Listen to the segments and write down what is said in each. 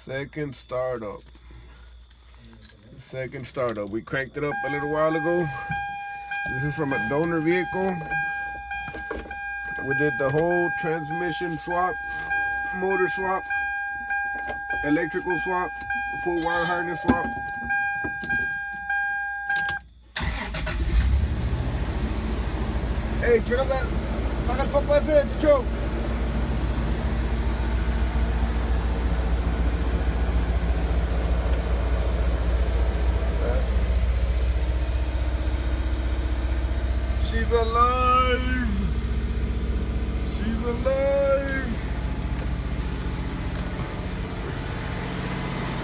Second startup. Second startup. We cranked it up a little while ago. This is from a donor vehicle. We did the whole transmission swap, motor swap, electrical swap, full wire harness swap. Hey, turn up that. Paga el foco ese, Chicho. She's alive. She's alive.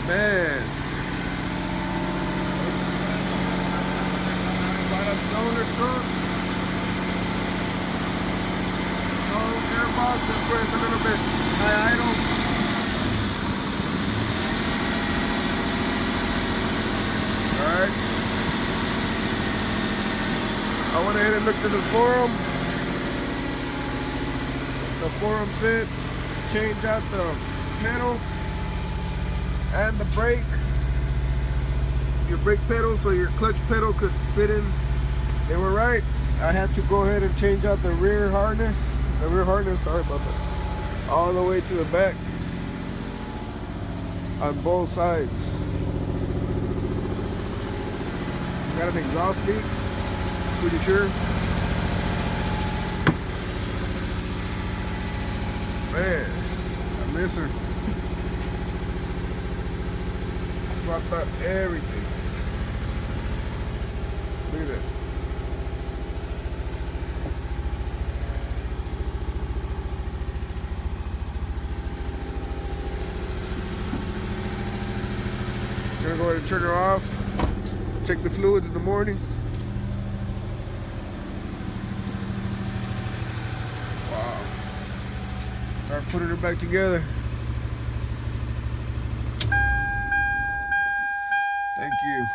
Man. Got a donor truck. No airbox. That's where it's a little bit high idle. Alright. I went ahead and looked at the forum. The forum said change out the pedal and the brake. Your brake pedal so your clutch pedal could fit in. They were right. I had to go ahead and change out the rear harness. The rear harness, sorry about that. All the way to the back. On both sides. Got an exhaust leak. Pretty sure. Man, I miss her. Swapped out everything. Look at that. Gonna go ahead and turn her off. Check the fluids in the morning. Start putting her back together. Thank you.